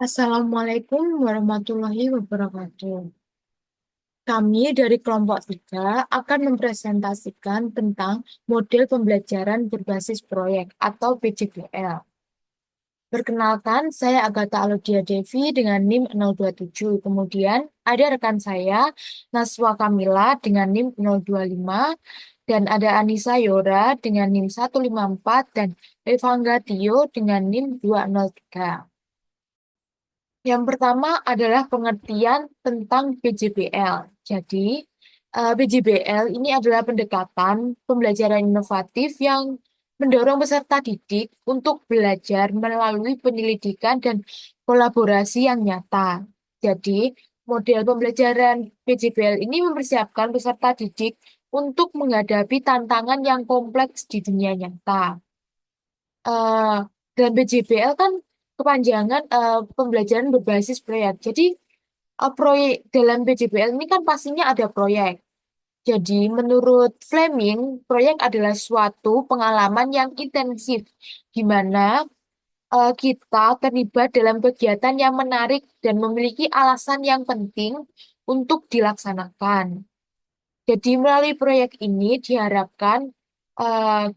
Assalamualaikum warahmatullahi wabarakatuh. Kami dari kelompok 3 akan mempresentasikan tentang model pembelajaran berbasis proyek atau PJBL. Perkenalkan, saya Agatha Alodia Devi dengan NIM 027. Kemudian ada rekan saya, Naswa Kamila dengan NIM 025, dan ada Anissa Yora dengan NIM 154, dan Evangga Tio dengan NIM 203. Yang pertama adalah pengertian tentang PJBL. Jadi, PJBL ini adalah pendekatan pembelajaran inovatif yang mendorong peserta didik untuk belajar melalui penyelidikan dan kolaborasi yang nyata. Jadi, model pembelajaran PJBL ini mempersiapkan peserta didik untuk menghadapi tantangan yang kompleks di dunia nyata. eh dan PJBL kan kepanjangan pembelajaran berbasis proyek. Jadi proyek dalam PJBL ini kan pastinya ada proyek. Jadi menurut Fleming, proyek adalah suatu pengalaman yang intensif di mana kita terlibat dalam kegiatan yang menarik dan memiliki alasan yang penting untuk dilaksanakan. Jadi melalui proyek ini diharapkan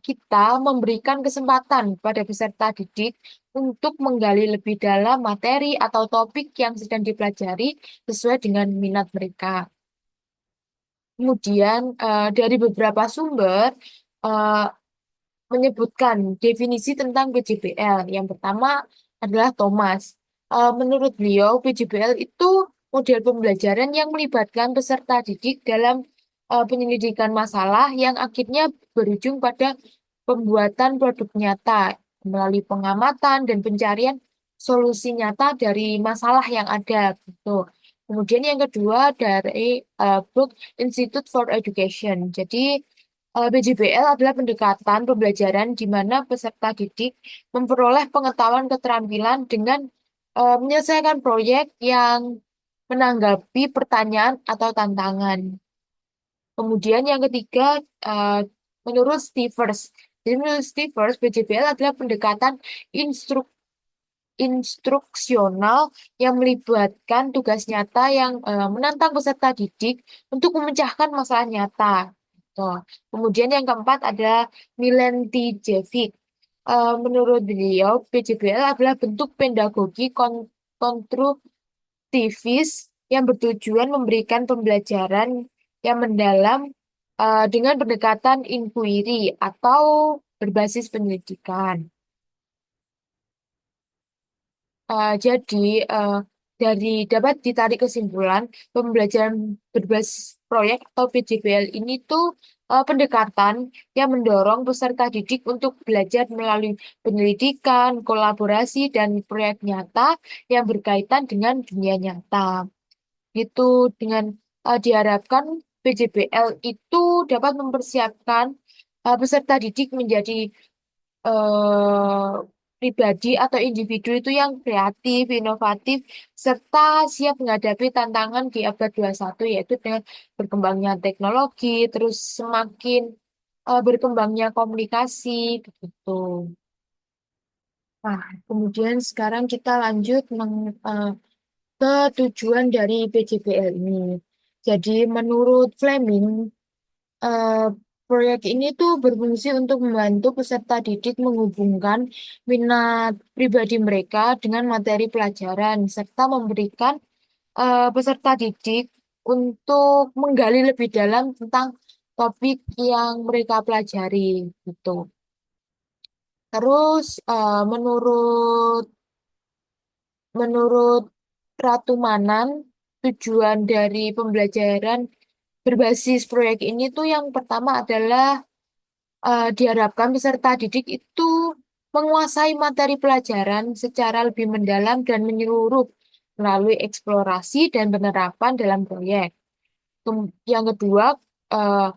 kita memberikan kesempatan pada peserta didik untuk menggali lebih dalam materi atau topik yang sedang dipelajari sesuai dengan minat mereka. Kemudian dari beberapa sumber eh, menyebutkan definisi tentang PJBL. Yang pertama adalah Thomas. Menurut beliau, PJBL itu model pembelajaran yang melibatkan peserta didik dalam penyelidikan masalah yang akhirnya berujung pada pembuatan produk nyata melalui pengamatan dan pencarian solusi nyata dari masalah yang ada gitu. Kemudian yang kedua dari Brook Institute for Education. Jadi BJBL adalah pendekatan pembelajaran di mana peserta didik memperoleh pengetahuan keterampilan dengan menyelesaikan proyek yang menanggapi pertanyaan atau tantangan. Kemudian yang ketiga, eh, menurut Stevers. Jadi menurut Stevers, BJBL adalah pendekatan instruksional yang melibatkan tugas nyata yang menantang peserta didik untuk memecahkan masalah nyata. Tuh. Kemudian yang keempat ada Milenty Jevic. Menurut beliau, PJBL adalah bentuk pedagogi konstruktivis yang bertujuan memberikan pembelajaran yang mendalam dengan pendekatan inquiry atau berbasis penyelidikan. Jadi eh, dari dapat ditarik kesimpulan pembelajaran berbasis proyek atau PJBL ini tuh pendekatan yang mendorong peserta didik untuk belajar melalui penyelidikan, kolaborasi, dan proyek nyata yang berkaitan dengan dunia nyata. Gitu dengan diharapkan PJBL itu dapat mempersiapkan peserta didik menjadi eh, pribadi atau individu itu yang kreatif, inovatif, serta siap menghadapi tantangan di abad 21, yaitu dengan berkembangnya teknologi, terus semakin berkembangnya komunikasi, begitu. Nah, kemudian sekarang kita lanjut ke tujuan dari PJBL ini. Jadi, menurut Fleming, eh, proyek ini tuh berfungsi untuk membantu peserta didik menghubungkan minat pribadi mereka dengan materi pelajaran, serta memberikan peserta didik untuk menggali lebih dalam tentang topik yang mereka pelajari, gitu. Terus, menurut Ratu Manan, tujuan dari pembelajaran berbasis proyek ini tuh yang pertama adalah diharapkan peserta didik itu menguasai materi pelajaran secara lebih mendalam dan menyeluruh melalui eksplorasi dan penerapan dalam proyek. Yang kedua, eh,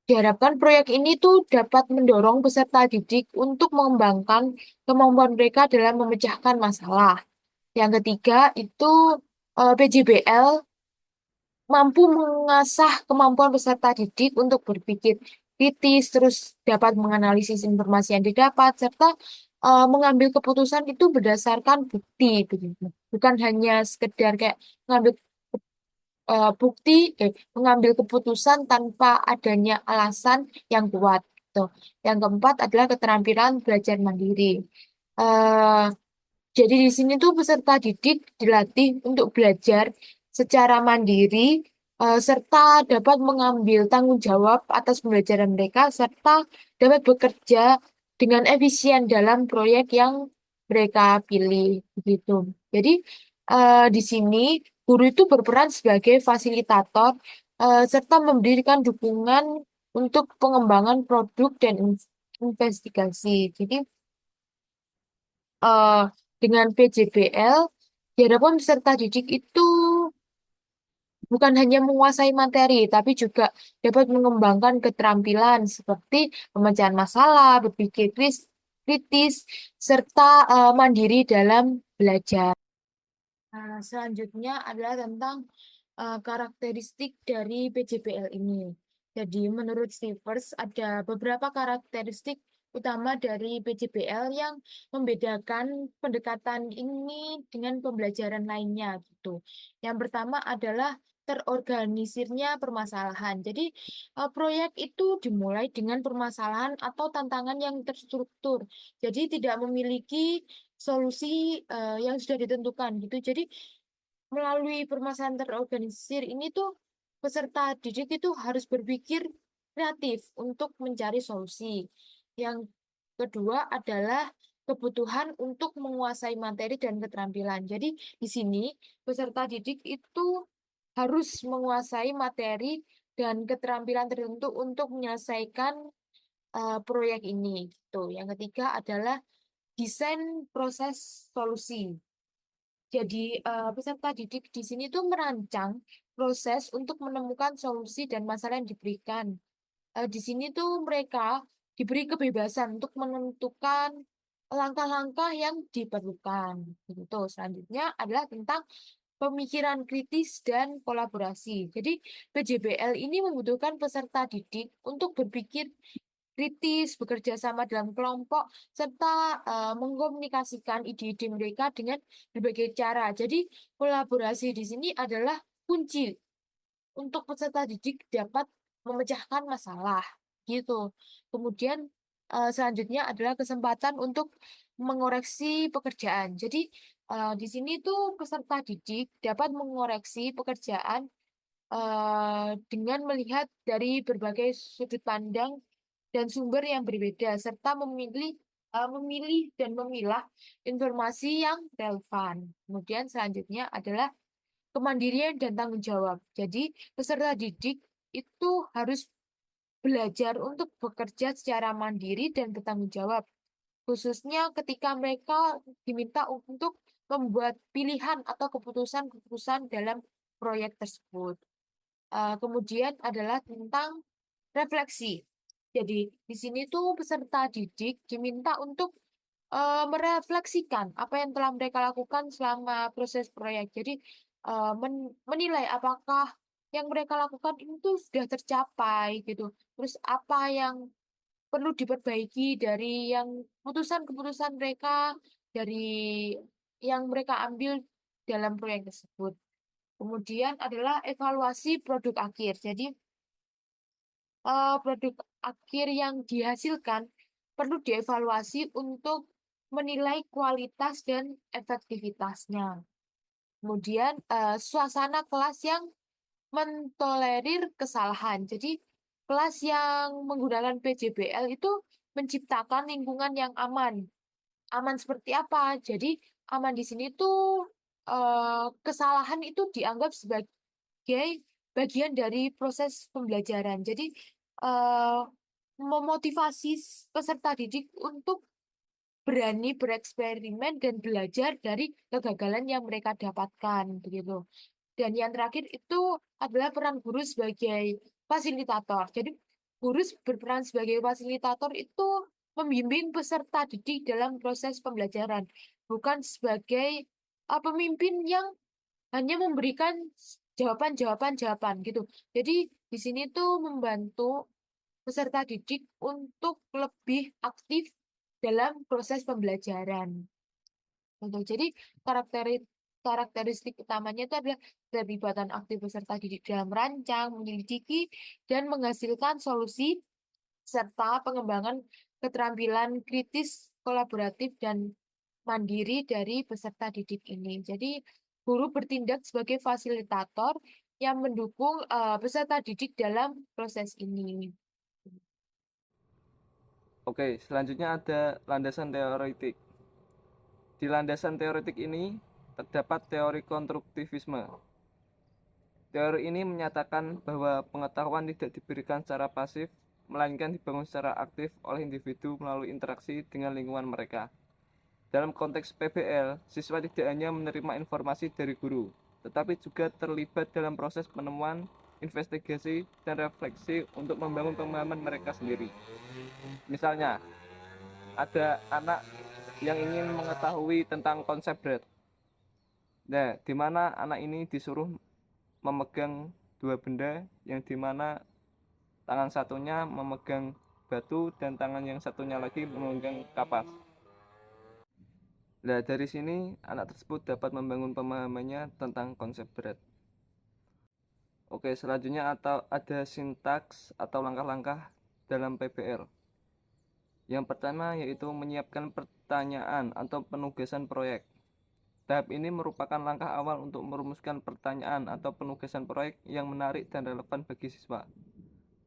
diharapkan proyek ini tuh dapat mendorong peserta didik untuk mengembangkan kemampuan mereka dalam memecahkan masalah. Yang ketiga itu PJBL mampu mengasah kemampuan peserta didik untuk berpikir kritis, terus dapat menganalisis informasi yang didapat, serta mengambil keputusan itu berdasarkan bukti begitu. Bukan hanya sekedar kayak mengambil bukti, mengambil keputusan tanpa adanya alasan yang kuat. Gitu. Yang keempat adalah keterampilan belajar mandiri. Eh, jadi di sini tuh peserta didik dilatih untuk belajar secara mandiri, serta dapat mengambil tanggung jawab atas pembelajaran mereka, serta dapat bekerja dengan efisien dalam proyek yang mereka pilih. Gitu. Jadi di sini guru itu berperan sebagai fasilitator, serta memberikan dukungan untuk pengembangan produk dan investigasi. Jadi eh, dengan PJBL, diharapkan peserta didik itu bukan hanya menguasai materi, tapi juga dapat mengembangkan keterampilan seperti pemecahan masalah, berpikir kritis, serta mandiri dalam belajar. Nah, selanjutnya adalah tentang karakteristik dari PJBL ini. Jadi, menurut Stivers, ada beberapa karakteristik utama dari PJBL yang membedakan pendekatan ini dengan pembelajaran lainnya gitu. Yang pertama adalah terorganisirnya permasalahan. Jadi, proyek itu dimulai dengan permasalahan atau tantangan yang terstruktur. Jadi, tidak memiliki solusi yang sudah ditentukan gitu. Jadi, melalui permasalahan terorganisir ini tuh peserta didik itu harus berpikir kreatif untuk mencari solusi. Yang kedua adalah kebutuhan untuk menguasai materi dan keterampilan. Jadi di sini peserta didik itu harus menguasai materi dan keterampilan tertentu untuk menyelesaikan proyek ini gitu. Yang ketiga adalah desain proses solusi. Jadi, peserta didik di sini tuh merancang proses untuk menemukan solusi dan masalah yang diberikan. Di sini tuh mereka diberi kebebasan untuk menentukan langkah-langkah yang diperlukan. Gitu. Selanjutnya adalah tentang pemikiran kritis dan kolaborasi. Jadi, PJBL ini membutuhkan peserta didik untuk berpikir kritis, bekerja sama dalam kelompok, serta mengkomunikasikan ide-ide mereka dengan berbagai cara. Jadi, kolaborasi di sini adalah kunci untuk peserta didik dapat memecahkan masalah. Gitu. Kemudian, selanjutnya adalah kesempatan untuk mengoreksi pekerjaan. Jadi, di sini tuh peserta didik dapat mengoreksi pekerjaan dengan melihat dari berbagai sudut pandang dan sumber yang berbeda, serta memilih dan memilah informasi yang relevan. Kemudian selanjutnya adalah kemandirian dan tanggung jawab. Jadi, peserta didik itu harus belajar untuk bekerja secara mandiri dan bertanggung jawab, khususnya ketika mereka diminta untuk membuat pilihan atau keputusan-keputusan dalam proyek tersebut. Kemudian adalah tentang refleksi. Jadi, di sini tuh peserta didik diminta untuk merefleksikan apa yang telah mereka lakukan selama proses proyek. Jadi, menilai apakah yang mereka lakukan itu sudah tercapai gitu. Terus apa yang perlu diperbaiki dari yang keputusan-keputusan mereka dari yang mereka ambil dalam proyek tersebut. Kemudian adalah evaluasi produk akhir. Jadi, produk akhir yang dihasilkan perlu dievaluasi untuk menilai kualitas dan efektivitasnya. Kemudian, suasana kelas yang mentolerir kesalahan. Jadi, kelas yang menggunakan PJBL itu menciptakan lingkungan yang aman. Aman seperti apa? Jadi, aman di sini tuh kesalahan itu dianggap sebagai bagian dari proses pembelajaran. Jadi, eh, memotivasi peserta didik untuk berani bereksperimen dan belajar dari kegagalan yang mereka dapatkan, begitu. Dan yang terakhir itu adalah peran guru sebagai fasilitator. Jadi, guru berperan sebagai fasilitator itu membimbing peserta didik dalam proses pembelajaran, bukan sebagai pemimpin yang hanya memberikan jawaban gitu. Jadi di sini tuh membantu peserta didik untuk lebih aktif dalam proses pembelajaran. Jadi karakteristik utamanya itu adalah keterlibatan aktif peserta didik dalam merancang, menyelidiki, dan menghasilkan solusi serta pengembangan keterampilan kritis, kolaboratif, dan mandiri dari peserta didik ini. Jadi, guru bertindak sebagai fasilitator yang mendukung peserta didik dalam proses ini. Oke, selanjutnya ada landasan teoretik. Di landasan teoretik ini terdapat teori konstruktivisme. Teori ini menyatakan bahwa pengetahuan tidak diberikan secara pasif, melainkan dibangun secara aktif oleh individu melalui interaksi dengan lingkungan mereka. Dalam konteks PBL, siswa tidak hanya menerima informasi dari guru, tetapi juga terlibat dalam proses penemuan, investigasi, dan refleksi untuk membangun pemahaman mereka sendiri. Misalnya, ada anak yang ingin mengetahui tentang konsep berat. Nah, di mana anak ini disuruh memegang dua benda yang dimana tangan satunya memegang batu dan tangan yang satunya lagi memegang kapas. Nah, dari sini anak tersebut dapat membangun pemahamannya tentang konsep berat. Oke, selanjutnya ada sintaks atau langkah-langkah dalam PBL. Yang pertama yaitu menyiapkan pertanyaan atau penugasan proyek. Tahap ini merupakan langkah awal untuk merumuskan pertanyaan atau penugasan proyek yang menarik dan relevan bagi siswa.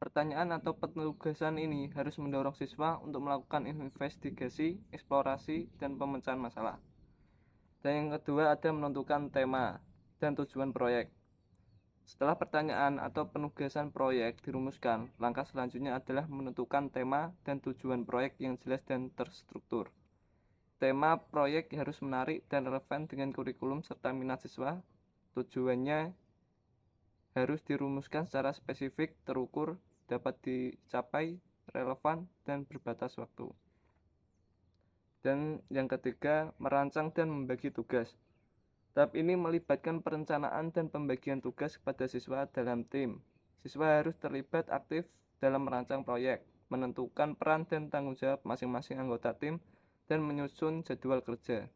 Pertanyaan atau penugasan ini harus mendorong siswa untuk melakukan investigasi, eksplorasi, dan pemecahan masalah. Dan yang kedua ada menentukan tema dan tujuan proyek. Setelah pertanyaan atau penugasan proyek dirumuskan, langkah selanjutnya adalah menentukan tema dan tujuan proyek yang jelas dan terstruktur. Tema proyek harus menarik dan relevan dengan kurikulum serta minat siswa. Tujuannya harus dirumuskan secara spesifik, terukur, dapat dicapai, relevan, dan berbatas waktu. Dan yang ketiga, merancang dan membagi tugas. Tahap ini melibatkan perencanaan dan pembagian tugas kepada siswa dalam tim. Siswa harus terlibat aktif dalam merancang proyek, menentukan peran dan tanggung jawab masing-masing anggota tim, dan menyusun jadwal kerja.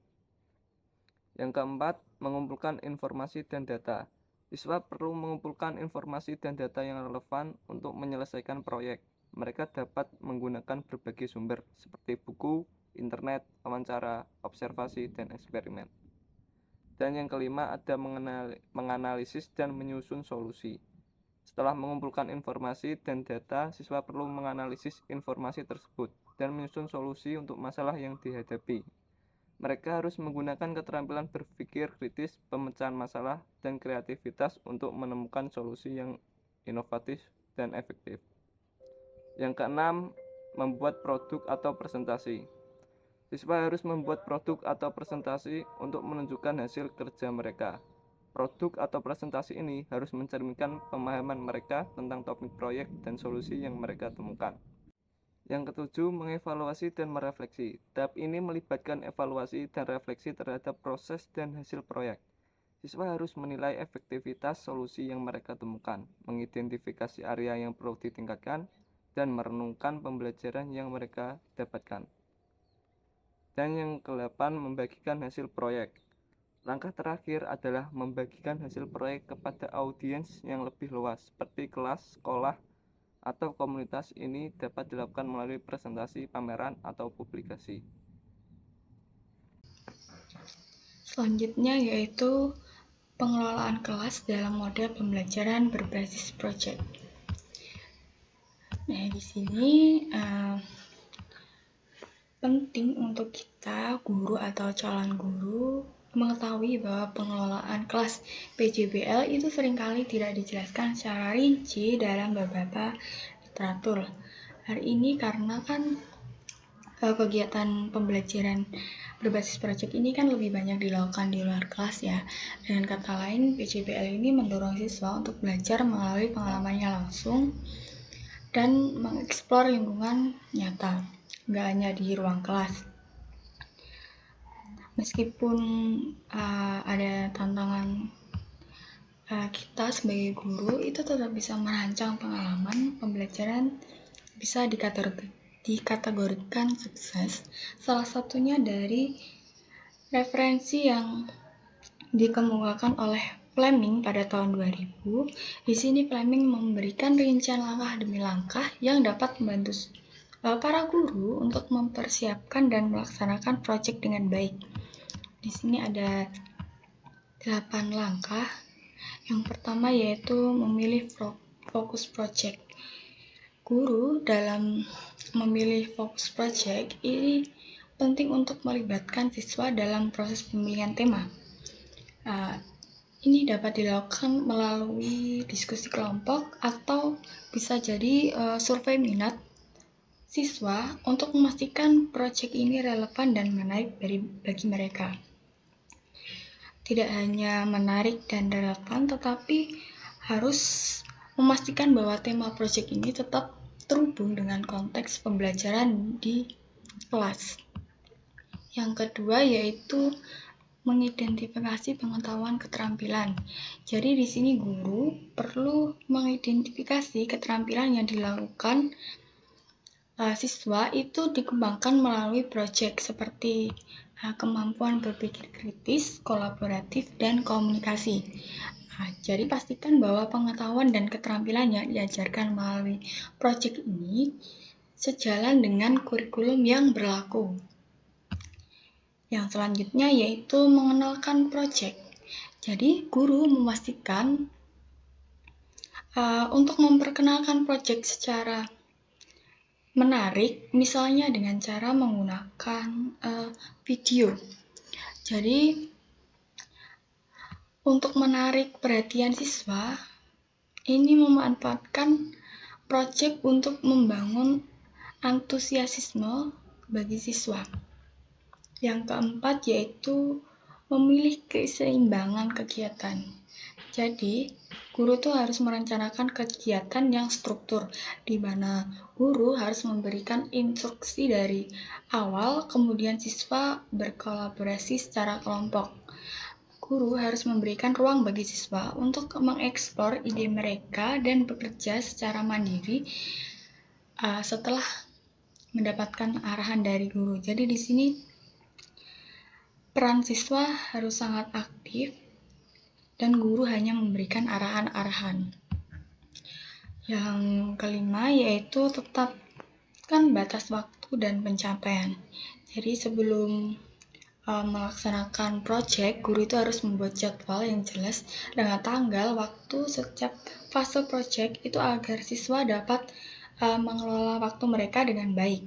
Yang keempat, mengumpulkan informasi dan data. Siswa perlu mengumpulkan informasi dan data yang relevan untuk menyelesaikan proyek. Mereka dapat menggunakan berbagai sumber seperti buku, internet, wawancara, observasi, dan eksperimen. Dan yang kelima ada menganalisis dan menyusun solusi. Setelah mengumpulkan informasi dan data, siswa perlu menganalisis informasi tersebut dan menyusun solusi untuk masalah yang dihadapi. Mereka harus menggunakan keterampilan berpikir kritis, pemecahan masalah, dan kreativitas untuk menemukan solusi yang inovatif dan efektif. Yang keenam, membuat produk atau presentasi. Siswa harus membuat produk atau presentasi untuk menunjukkan hasil kerja mereka. Produk atau presentasi ini harus mencerminkan pemahaman mereka tentang topik proyek dan solusi yang mereka temukan. Yang ketujuh, mengevaluasi dan merefleksi. Tahap ini melibatkan evaluasi dan refleksi terhadap proses dan hasil proyek. Siswa harus menilai efektivitas solusi yang mereka temukan, mengidentifikasi area yang perlu ditingkatkan, dan merenungkan pembelajaran yang mereka dapatkan. Dan yang kedelapan, membagikan hasil proyek. Langkah terakhir adalah membagikan hasil proyek kepada audiens yang lebih luas, seperti kelas, sekolah, atau komunitas. Ini dapat dilakukan melalui presentasi, pameran, atau publikasi. Selanjutnya yaitu pengelolaan kelas dalam model pembelajaran berbasis proyek. Nah, di sini penting untuk kita, guru atau calon guru, mengetahui bahwa pengelolaan kelas PJBL itu seringkali tidak dijelaskan secara rinci dalam beberapa literatur. Hari ini karena kan kegiatan pembelajaran berbasis proyek ini kan lebih banyak dilakukan di luar kelas ya. Dengan kata lain, PJBL ini mendorong siswa untuk belajar melalui pengalamannya langsung dan mengeksplor lingkungan nyata, nggak hanya di ruang kelas. Meskipun ada tantangan kita sebagai guru itu tetap bisa merancang pengalaman pembelajaran bisa dikategorikan sukses, salah satunya dari referensi yang dikemukakan oleh Fleming pada tahun 2000. Di sini Fleming memberikan rincian langkah demi langkah yang dapat membantu para guru untuk mempersiapkan dan melaksanakan proyek dengan baik. Di sini ada 8 langkah. Yang pertama yaitu memilih fokus proyek. Guru dalam memilih fokus proyek ini penting untuk melibatkan siswa dalam proses pemilihan tema. Ini dapat dilakukan melalui diskusi kelompok atau bisa jadi survei minat siswa untuk memastikan proyek ini relevan dan menarik bagi mereka. Tidak hanya menarik dan relevan, tetapi harus memastikan bahwa tema proyek ini tetap terhubung dengan konteks pembelajaran di kelas. Yang kedua yaitu mengidentifikasi pengetahuan keterampilan. Jadi di sini guru perlu mengidentifikasi keterampilan yang dilakukan siswa itu dikembangkan melalui proyek seperti kemampuan berpikir kritis, kolaboratif, dan komunikasi. Jadi pastikan bahwa pengetahuan dan keterampilan yang diajarkan melalui proyek ini sejalan dengan kurikulum yang berlaku. Yang selanjutnya yaitu mengenalkan proyek. Jadi guru memastikan untuk memperkenalkan proyek secara menarik, misalnya dengan cara menggunakan video. Jadi untuk menarik perhatian siswa, ini memanfaatkan proyek untuk membangun antusiasme bagi siswa. Yang keempat yaitu memilih keseimbangan kegiatan. Jadi, guru tuh harus merencanakan kegiatan yang struktur, di mana guru harus memberikan instruksi dari awal, kemudian siswa berkolaborasi secara kelompok. Guru harus memberikan ruang bagi siswa untuk mengeksplor ide mereka dan bekerja secara mandiri setelah mendapatkan arahan dari guru. Jadi di sini peran siswa harus sangat aktif dan guru hanya memberikan arahan-arahan. Yang kelima yaitu tetapkan batas waktu dan pencapaian. Jadi sebelum melaksanakan proyek, guru itu harus membuat jadwal yang jelas dengan tanggal, waktu setiap fase proyek itu agar siswa dapat mengelola waktu mereka dengan baik.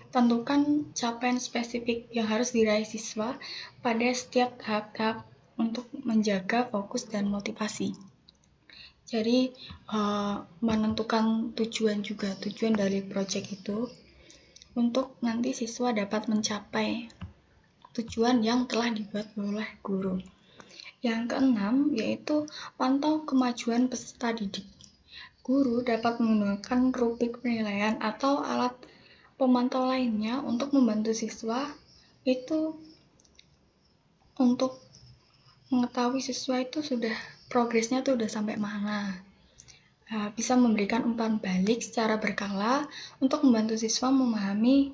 Tentukan capaian spesifik yang harus diraih siswa pada setiap tahap-tahap untuk menjaga fokus dan motivasi. Jadi menentukan tujuan dari proyek itu untuk nanti siswa dapat mencapai tujuan yang telah dibuat oleh guru. Yang keenam yaitu pantau kemajuan peserta didik. Guru dapat menggunakan rubrik penilaian atau alat pemantau lainnya untuk membantu siswa itu untuk mengetahui siswa itu sudah progresnya tuh udah sampai mana. Bisa memberikan umpan balik secara berkala untuk membantu siswa memahami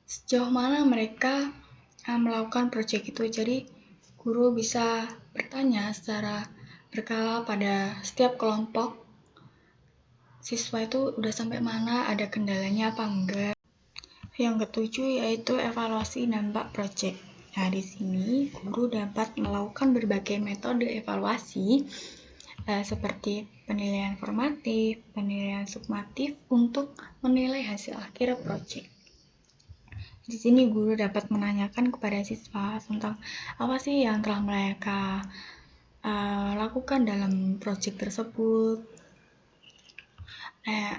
sejauh mana mereka melakukan proyek itu. Jadi guru bisa bertanya secara berkala pada setiap kelompok siswa itu udah sampai mana, ada kendalanya apa enggak. Yang ketujuh yaitu evaluasi dampak proyek. Nah, di sini guru dapat melakukan berbagai metode evaluasi seperti penilaian formatif, penilaian summatif untuk menilai hasil akhir proyek. Di sini guru dapat menanyakan kepada siswa tentang apa sih yang telah mereka lakukan dalam proyek tersebut.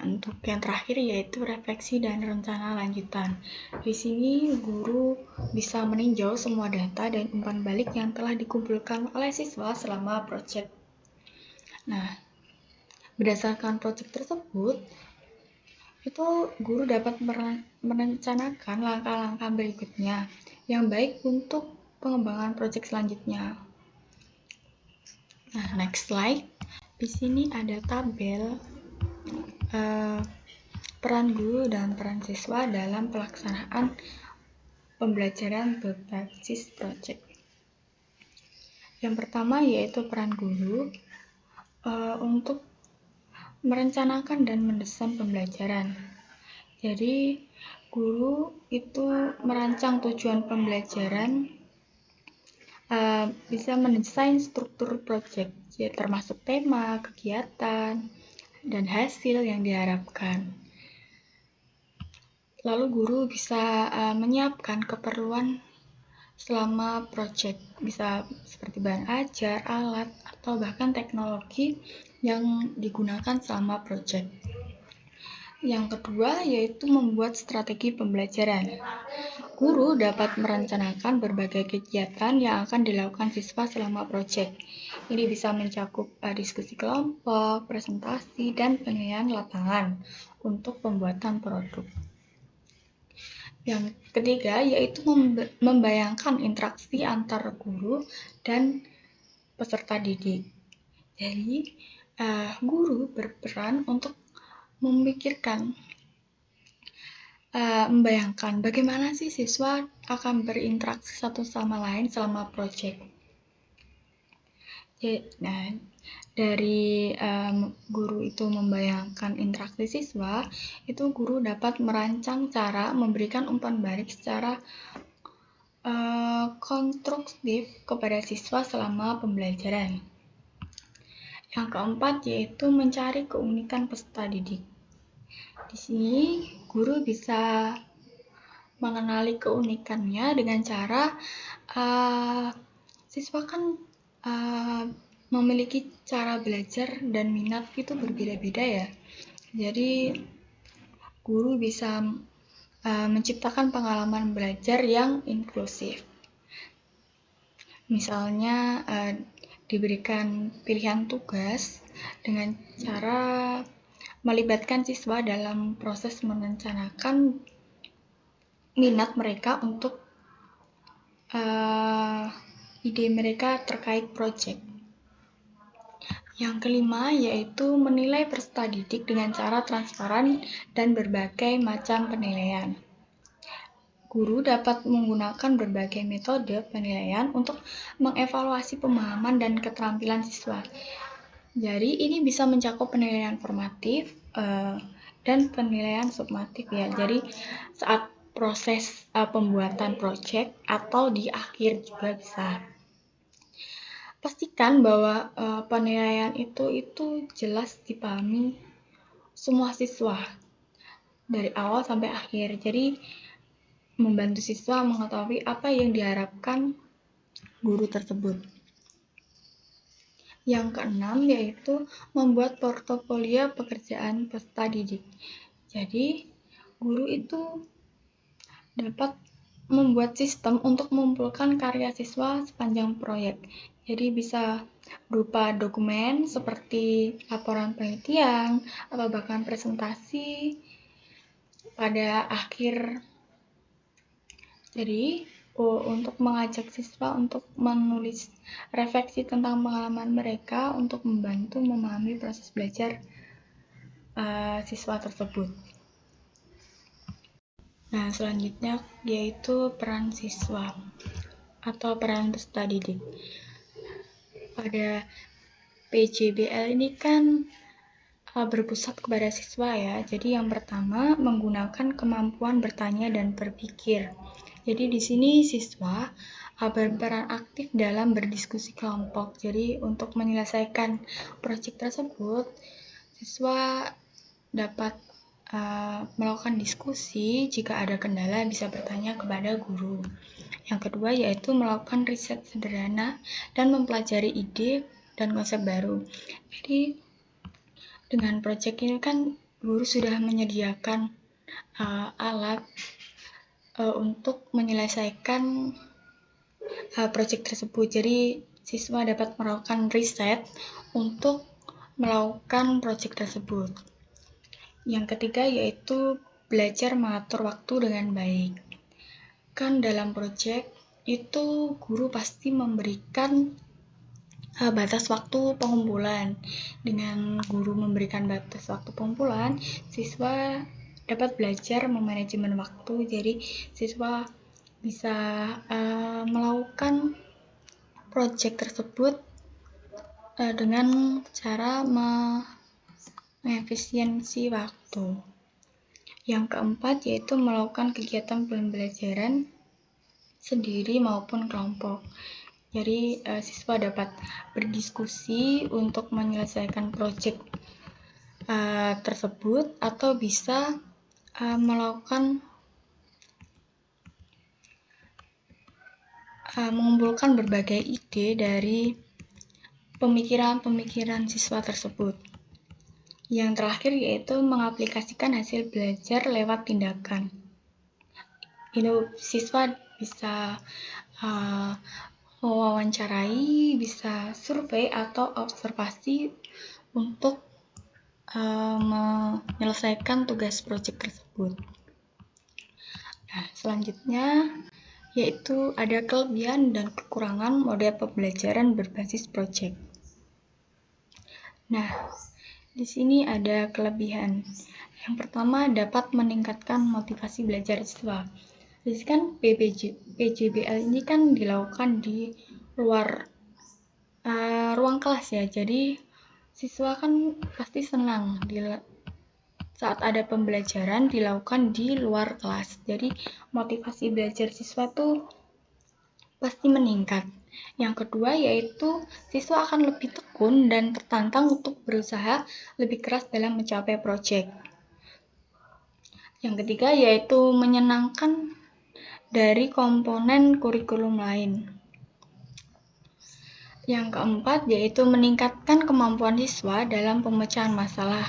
Untuk yang terakhir yaitu refleksi dan rencana lanjutan. Di sini guru bisa meninjau semua data dan umpan balik yang telah dikumpulkan oleh siswa selama proyek. Nah, berdasarkan proyek tersebut, itu guru dapat merencanakan langkah-langkah berikutnya yang baik untuk pengembangan proyek selanjutnya. Nah, next slide. Di sini ada tabel peran guru dan peran siswa dalam pelaksanaan pembelajaran berbasis proyek. Yang pertama yaitu peran guru untuk merencanakan dan mendesain pembelajaran. Jadi, guru itu merancang tujuan pembelajaran, bisa mendesain struktur proyek, ya, termasuk tema, kegiatan, dan hasil yang diharapkan. Lalu guru bisa menyiapkan keperluan selama proyek, bisa seperti bahan ajar, alat, atau bahkan teknologi yang digunakan selama proyek. Yang kedua yaitu membuat strategi pembelajaran. Guru dapat merencanakan berbagai kegiatan yang akan dilakukan siswa selama proyek. Ini bisa mencakup diskusi kelompok, presentasi, dan penilaian lapangan untuk pembuatan produk. Yang ketiga yaitu membayangkan interaksi antar guru dan peserta didik. Jadi, guru berperan untuk membayangkan bagaimana sih siswa akan berinteraksi satu sama lain selama proyek. Nah, dari guru itu membayangkan interaksi siswa, itu guru dapat merancang cara memberikan umpan balik secara konstruktif kepada siswa selama pembelajaran. Yang keempat yaitu mencari keunikan peserta didik. Di sini guru bisa mengenali keunikannya dengan cara siswa kan memiliki cara belajar dan minat itu berbeda-beda ya. Jadi guru bisa menciptakan pengalaman belajar yang inklusif. Misalnya diberikan pilihan tugas dengan cara melibatkan siswa dalam proses merencanakan minat mereka untuk ide mereka terkait proyek. Yang kelima yaitu menilai peserta didik dengan cara transparan dan berbagai macam penilaian. Guru dapat menggunakan berbagai metode penilaian untuk mengevaluasi pemahaman dan keterampilan siswa. Jadi ini bisa mencakup penilaian formatif dan penilaian sumatif ya. Jadi saat proses pembuatan proyek atau di akhir juga bisa. Pastikan bahwa penilaian itu jelas dipahami semua siswa dari awal sampai akhir. Jadi membantu siswa mengetahui apa yang diharapkan guru tersebut. Yang keenam yaitu membuat portofolio pekerjaan peserta didik. Jadi, guru itu dapat membuat sistem untuk mengumpulkan karya siswa sepanjang proyek. Jadi bisa berupa dokumen seperti laporan penelitian atau bahkan presentasi pada akhir. Jadi, untuk mengajak siswa untuk menulis refleksi tentang pengalaman mereka untuk membantu memahami proses belajar siswa tersebut. Nah, selanjutnya yaitu peran siswa atau peran peserta didik. Pada PJBL ini kan berpusat kepada siswa ya. Jadi yang pertama menggunakan kemampuan bertanya dan berpikir. Jadi di sini siswa berperan aktif dalam berdiskusi kelompok. Jadi untuk menyelesaikan proyek tersebut, siswa dapat melakukan diskusi. Jika ada kendala bisa bertanya kepada guru. Yang kedua yaitu melakukan riset sederhana dan mempelajari ide dan konsep baru. Jadi dengan proyek ini kan guru sudah menyediakan alat untuk menyelesaikan proyek tersebut. Jadi siswa dapat melakukan riset untuk melakukan proyek tersebut. Yang ketiga yaitu belajar mengatur waktu dengan baik. Kan dalam proyek itu guru pasti memberikan batas waktu pengumpulan. Dengan guru memberikan batas waktu pengumpulan, siswa dapat belajar memanajemen waktu. Jadi siswa bisa melakukan proyek tersebut dengan cara mengefisiensi waktu. Yang keempat yaitu melakukan kegiatan pembelajaran sendiri maupun kelompok. Jadi siswa dapat berdiskusi untuk menyelesaikan proyek tersebut atau bisa mengumpulkan berbagai ide dari pemikiran-pemikiran siswa tersebut. Yang terakhir yaitu mengaplikasikan hasil belajar lewat tindakan. Siswa bisa mewawancarai, bisa survei atau observasi untuk menyelesaikan tugas proyek tersebut. Nah, selanjutnya yaitu ada kelebihan dan kekurangan model pembelajaran berbasis proyek. Nah, di sini ada kelebihan. Yang pertama dapat meningkatkan motivasi belajar siswa. Jadi kan PJBL ini kan dilakukan di luar ruang kelas ya. Jadi siswa kan pasti senang saat ada pembelajaran dilakukan di luar kelas. Jadi motivasi belajar siswa tuh pasti meningkat. Yang kedua yaitu siswa akan lebih tekun dan tertantang untuk berusaha lebih keras dalam mencapai proyek. Yang ketiga yaitu menyenangkan dari komponen kurikulum lain. Yang keempat yaitu meningkatkan kemampuan siswa dalam pemecahan masalah.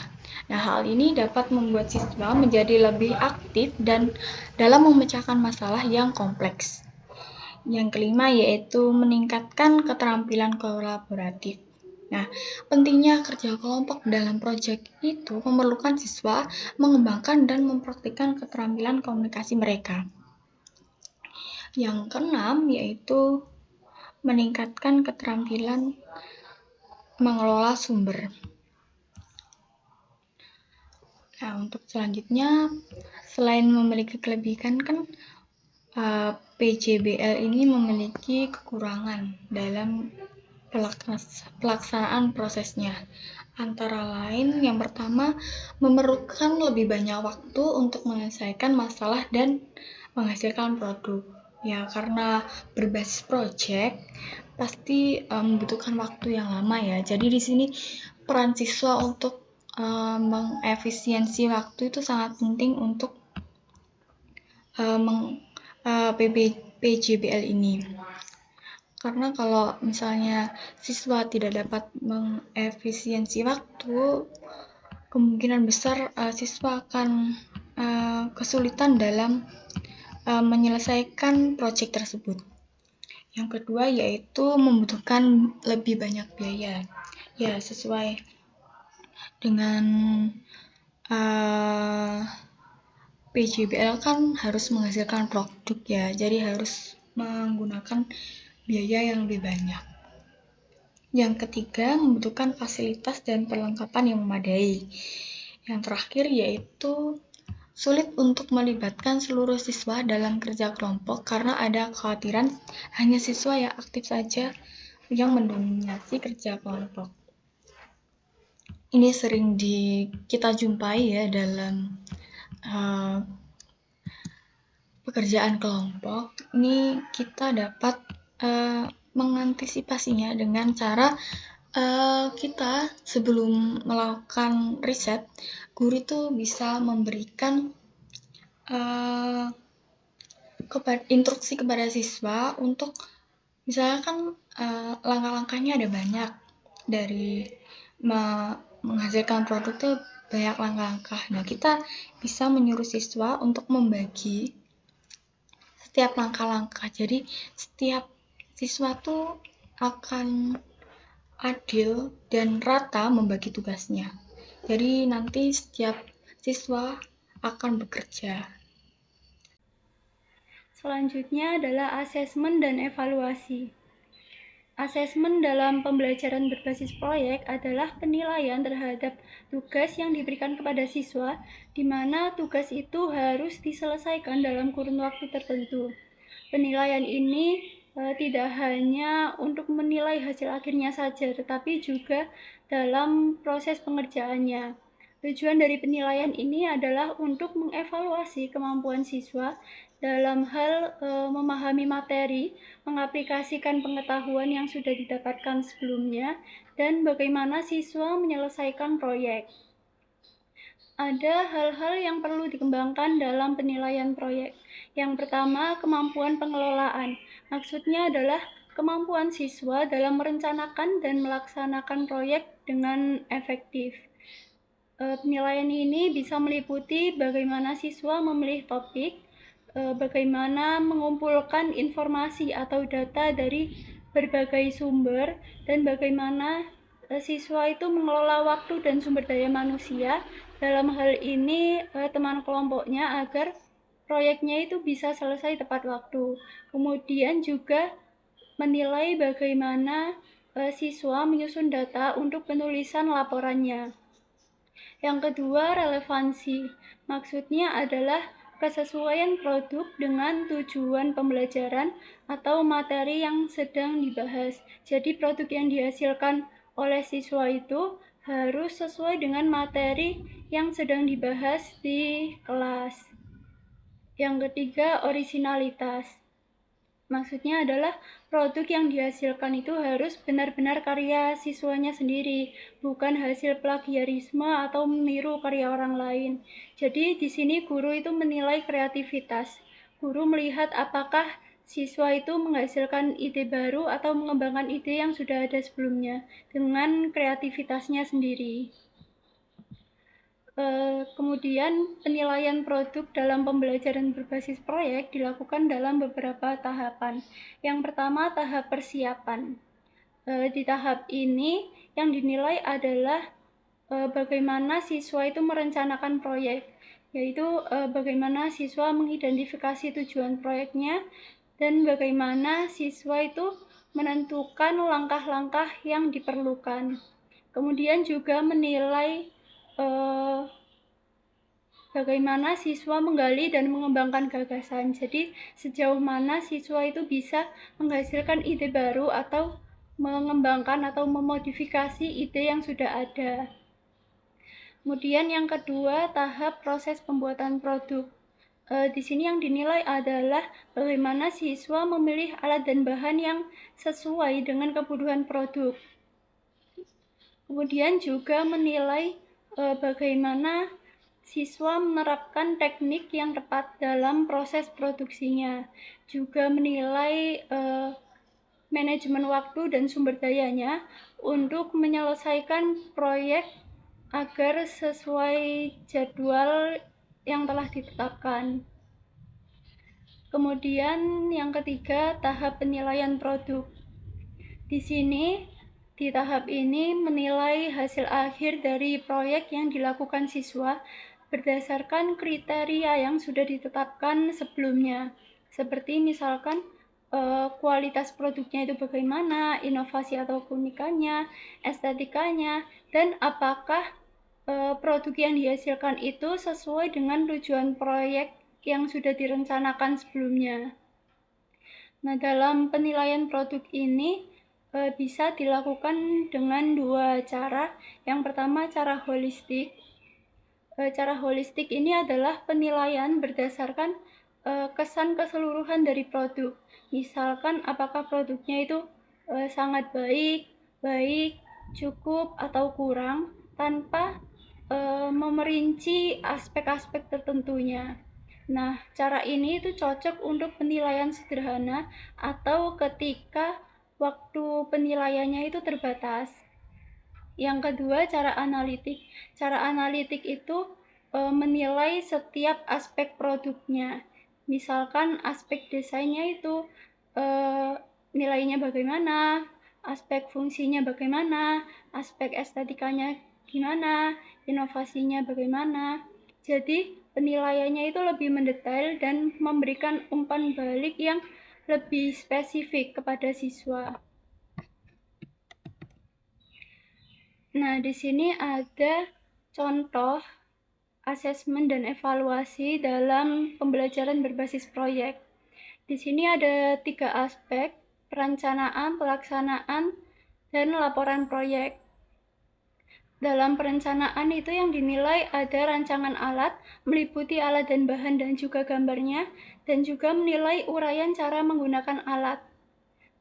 Nah, hal ini dapat membuat siswa menjadi lebih aktif dan dalam memecahkan masalah yang kompleks. Yang kelima yaitu meningkatkan keterampilan kolaboratif. Nah, pentingnya kerja kelompok dalam proyek itu memerlukan siswa mengembangkan dan mempraktikkan keterampilan komunikasi mereka. Yang keenam yaitu meningkatkan keterampilan mengelola sumber. Nah, untuk selanjutnya, selain memiliki kelebihan kan PJBL ini memiliki kekurangan dalam pelaksanaan prosesnya. Antara lain, yang pertama, memerlukan lebih banyak waktu untuk menyelesaikan masalah dan menghasilkan produk. Ya, karena berbasis proyek, pasti membutuhkan waktu yang lama ya. Jadi di sini peran siswa untuk mengefisiensi waktu itu sangat penting untuk PJBL ini. Karena kalau misalnya siswa tidak dapat mengefisiensi waktu, kemungkinan besar siswa akan kesulitan dalam menyelesaikan proyek tersebut. Yang kedua yaitu membutuhkan lebih banyak biaya. Ya, sesuai dengan PJBL kan harus menghasilkan produk ya, jadi harus menggunakan biaya yang lebih banyak. Yang ketiga, membutuhkan fasilitas dan perlengkapan yang memadai. Yang terakhir yaitu sulit untuk melibatkan seluruh siswa dalam kerja kelompok karena ada kekhawatiran hanya siswa yang aktif saja yang mendominasi kerja kelompok. Ini sering kita jumpai ya dalam pekerjaan kelompok. Ini kita dapat mengantisipasinya dengan cara kita sebelum melakukan riset, guru itu bisa memberikan instruksi kepada siswa untuk misalnya kan langkah-langkahnya ada banyak dari menghasilkan produk itu banyak langkah-langkah. Nah, kita bisa menyuruh siswa untuk membagi setiap langkah-langkah. Jadi setiap siswa tuh akan adil dan rata membagi tugasnya. Jadi nanti setiap siswa akan bekerja. Selanjutnya adalah asesmen dan evaluasi. Asesmen dalam pembelajaran berbasis proyek adalah penilaian terhadap tugas yang diberikan kepada siswa, di mana tugas itu harus diselesaikan dalam kurun waktu tertentu. Penilaian ini tidak hanya untuk menilai hasil akhirnya saja, tetapi juga dalam proses pengerjaannya. Tujuan dari penilaian ini adalah untuk mengevaluasi kemampuan siswa dalam hal memahami materi, mengaplikasikan pengetahuan yang sudah didapatkan sebelumnya, dan bagaimana siswa menyelesaikan proyek. Ada hal-hal yang perlu dikembangkan dalam penilaian proyek. Yang pertama, kemampuan pengelolaan. Maksudnya adalah kemampuan siswa dalam merencanakan dan melaksanakan proyek dengan efektif. Penilaian ini bisa meliputi bagaimana siswa memilih topik, bagaimana mengumpulkan informasi atau data dari berbagai sumber, dan bagaimana siswa itu mengelola waktu dan sumber daya manusia dalam hal ini teman kelompoknya agar proyeknya itu bisa selesai tepat waktu. Kemudian juga menilai bagaimana siswa menyusun data untuk penulisan laporannya. Yang kedua, relevansi. Maksudnya adalah kesesuaian produk dengan tujuan pembelajaran atau materi yang sedang dibahas. Jadi produk yang dihasilkan oleh siswa itu harus sesuai dengan materi yang sedang dibahas di kelas. Yang ketiga, orisinalitas. Maksudnya adalah produk yang dihasilkan itu harus benar-benar karya siswanya sendiri, bukan hasil plagiarisme atau meniru karya orang lain. Jadi di sini guru itu menilai kreativitas. Guru melihat apakah siswa itu menghasilkan ide baru atau mengembangkan ide yang sudah ada sebelumnya dengan kreativitasnya sendiri. Kemudian penilaian produk dalam pembelajaran berbasis proyek dilakukan dalam beberapa tahapan. Yang pertama, tahap persiapan. Di tahap ini yang dinilai adalah bagaimana siswa itu merencanakan proyek, yaitu bagaimana siswa mengidentifikasi tujuan proyeknya dan bagaimana siswa itu menentukan langkah-langkah yang diperlukan. Kemudian juga menilai bagaimana siswa menggali dan mengembangkan gagasan. Jadi sejauh mana siswa itu bisa menghasilkan ide baru atau mengembangkan atau memodifikasi ide yang sudah ada. Kemudian yang kedua, tahap proses pembuatan produk. Di sini yang dinilai adalah bagaimana siswa memilih alat dan bahan yang sesuai dengan kebutuhan produk. Kemudian juga menilai bagaimana siswa menerapkan teknik yang tepat dalam proses produksinya. Juga menilai manajemen waktu dan sumber dayanya untuk menyelesaikan proyek agar sesuai jadwal yang telah ditetapkan. Kemudian yang ketiga, tahap penilaian produk. Di sini, di tahap ini menilai hasil akhir dari proyek yang dilakukan siswa berdasarkan kriteria yang sudah ditetapkan sebelumnya. Seperti misalkan kualitas produknya itu bagaimana, inovasi atau keunikannya, estetikanya, dan apakah produk yang dihasilkan itu sesuai dengan tujuan proyek yang sudah direncanakan sebelumnya. Nah, dalam penilaian produk ini bisa dilakukan dengan dua cara. Yang pertama, cara holistik. Cara holistik ini adalah penilaian berdasarkan kesan keseluruhan dari produk. Misalkan apakah produknya itu sangat baik, cukup, atau kurang, tanpa memerinci aspek-aspek tertentunya. Nah, cara ini itu cocok untuk penilaian sederhana atau ketika waktu penilaiannya itu terbatas. Yang kedua, cara analitik. Cara analitik itu menilai setiap aspek produknya. Misalkan aspek desainnya itu nilainya bagaimana, aspek fungsinya bagaimana, aspek estetikanya gimana, inovasinya bagaimana. Jadi penilaiannya itu lebih mendetail dan memberikan umpan balik yang lebih spesifik kepada siswa. Nah, di sini ada contoh asesmen dan evaluasi dalam pembelajaran berbasis proyek. Di sini ada 3 aspek: perencanaan, pelaksanaan, dan laporan proyek. Dalam perencanaan itu yang dinilai ada rancangan alat, meliputi alat dan bahan dan juga gambarnya, dan juga menilai uraian cara menggunakan alat.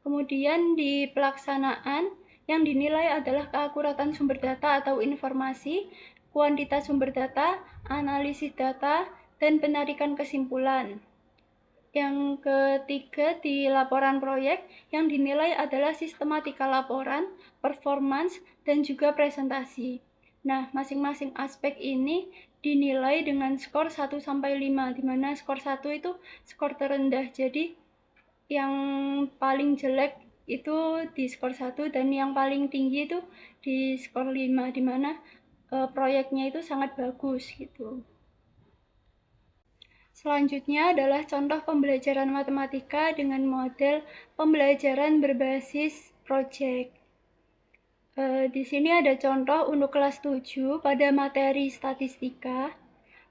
Kemudian di pelaksanaan yang dinilai adalah keakuratan sumber data atau informasi, kuantitas sumber data, analisis data, dan penarikan kesimpulan. Yang ketiga di laporan proyek yang dinilai adalah sistematika laporan, performance, dan juga presentasi. Nah, masing-masing aspek ini dinilai dengan skor 1 sampai 5, di mana skor 1 itu skor terendah. Jadi yang paling jelek itu di skor 1 dan yang paling tinggi itu di skor 5, di mana proyeknya itu sangat bagus gitu. Selanjutnya adalah contoh pembelajaran matematika dengan model pembelajaran berbasis proyek. Di sini ada contoh untuk kelas 7 pada materi statistika.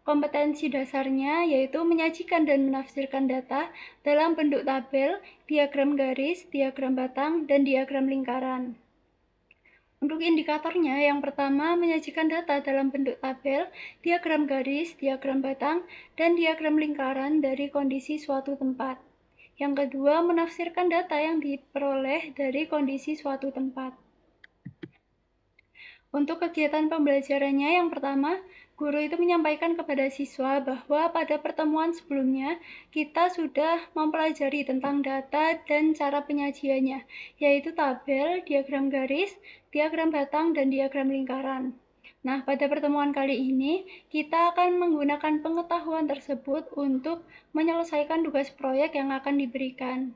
Kompetensi dasarnya yaitu menyajikan dan menafsirkan data dalam bentuk tabel, diagram garis, diagram batang, dan diagram lingkaran. Untuk indikatornya, yang pertama menyajikan data dalam bentuk tabel, diagram garis, diagram batang, dan diagram lingkaran dari kondisi suatu tempat. Yang kedua, menafsirkan data yang diperoleh dari kondisi suatu tempat. Untuk kegiatan pembelajarannya, yang pertama, guru itu menyampaikan kepada siswa bahwa pada pertemuan sebelumnya kita sudah mempelajari tentang data dan cara penyajiannya, yaitu tabel, diagram garis, diagram batang, dan diagram lingkaran. Nah, pada pertemuan kali ini, kita akan menggunakan pengetahuan tersebut untuk menyelesaikan tugas proyek yang akan diberikan.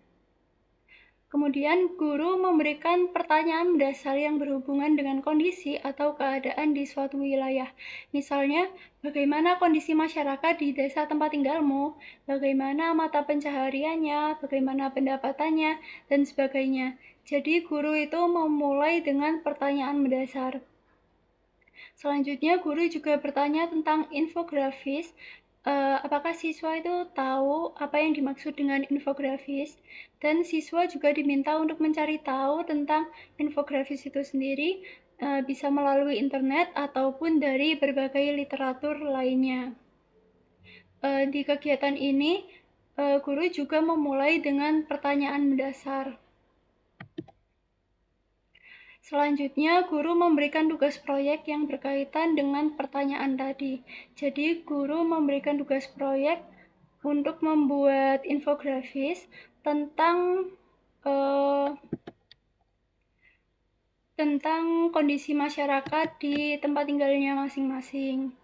Kemudian, guru memberikan pertanyaan mendasar yang berhubungan dengan kondisi atau keadaan di suatu wilayah. Misalnya, bagaimana kondisi masyarakat di desa tempat tinggalmu, bagaimana mata pencahariannya, bagaimana pendapatannya, dan sebagainya. Jadi, guru itu memulai dengan pertanyaan mendasar. Selanjutnya, guru juga bertanya tentang infografis. Apakah siswa itu tahu apa yang dimaksud dengan infografis? Dan siswa juga diminta untuk mencari tahu tentang infografis itu sendiri, bisa melalui internet ataupun dari berbagai literatur lainnya. Di kegiatan ini, guru juga memulai dengan pertanyaan mendasar. Selanjutnya, guru memberikan tugas proyek yang berkaitan dengan pertanyaan tadi. Jadi, guru memberikan tugas proyek untuk membuat infografis tentang kondisi masyarakat di tempat tinggalnya masing-masing.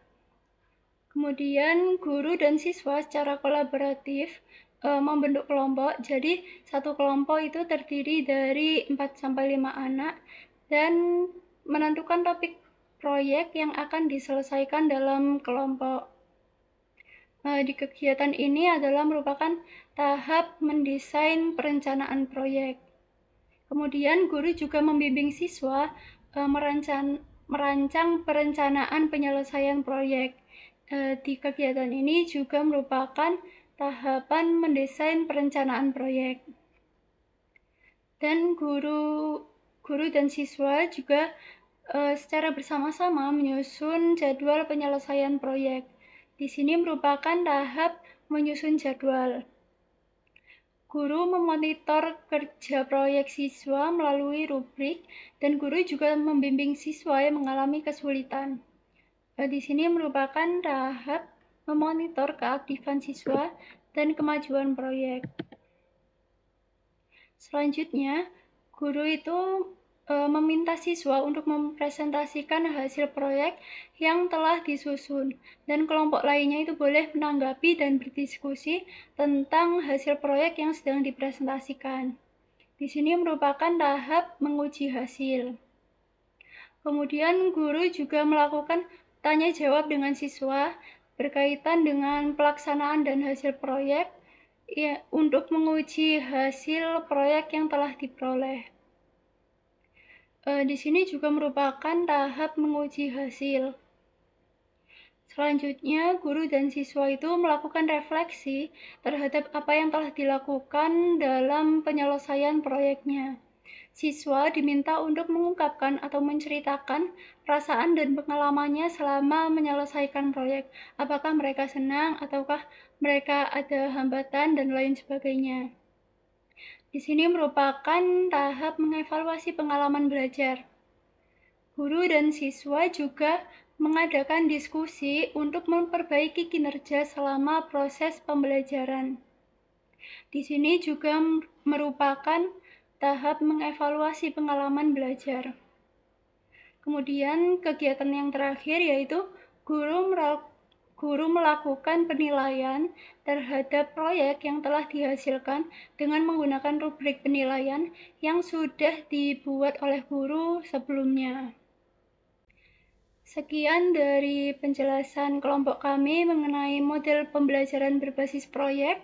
Kemudian, guru dan siswa secara kolaboratif membentuk kelompok. Jadi, satu kelompok itu terdiri dari 4-5 anak dan menentukan topik proyek yang akan diselesaikan dalam kelompok. Di kegiatan ini adalah merupakan tahap mendesain perencanaan proyek. Kemudian, guru juga membimbing siswa merancang perencanaan penyelesaian proyek. Di kegiatan ini juga merupakan tahapan mendesain perencanaan proyek. Dan guru dan siswa juga secara bersama-sama menyusun jadwal penyelesaian proyek. Di sini merupakan tahap menyusun jadwal. Guru memonitor kerja proyek siswa melalui rubrik, dan guru juga membimbing siswa yang mengalami kesulitan. Di sini merupakan tahap memonitor keaktifan siswa dan kemajuan proyek. Selanjutnya, guru itu meminta siswa untuk mempresentasikan hasil proyek yang telah disusun, dan kelompok lainnya itu boleh menanggapi dan berdiskusi tentang hasil proyek yang sedang dipresentasikan. Di sini merupakan tahap menguji hasil. Kemudian, guru juga melakukan tanya jawab dengan siswa berkaitan dengan pelaksanaan dan hasil proyek untuk menguji hasil proyek yang telah diperoleh. Di sini juga merupakan tahap menguji hasil. Selanjutnya, guru dan siswa itu melakukan refleksi terhadap apa yang telah dilakukan dalam penyelesaian proyeknya. Siswa diminta untuk mengungkapkan atau menceritakan perasaan dan pengalamannya selama menyelesaikan proyek. Apakah mereka senang ataukah mereka ada hambatan dan lain sebagainya. Di sini merupakan tahap mengevaluasi pengalaman belajar. Guru dan siswa juga mengadakan diskusi untuk memperbaiki kinerja selama proses pembelajaran. Di sini juga merupakan tahap mengevaluasi pengalaman belajar. Kemudian kegiatan yang terakhir yaitu guru melakukan penilaian terhadap proyek yang telah dihasilkan dengan menggunakan rubrik penilaian yang sudah dibuat oleh guru sebelumnya. Sekian dari penjelasan kelompok kami mengenai model pembelajaran berbasis proyek.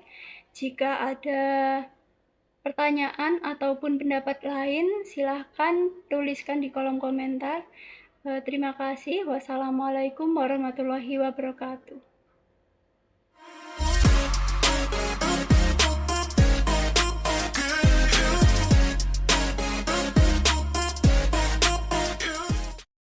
Jika ada pertanyaan ataupun pendapat lain, silahkan tuliskan di kolom komentar. Terima kasih. Wassalamualaikum warahmatullahi wabarakatuh.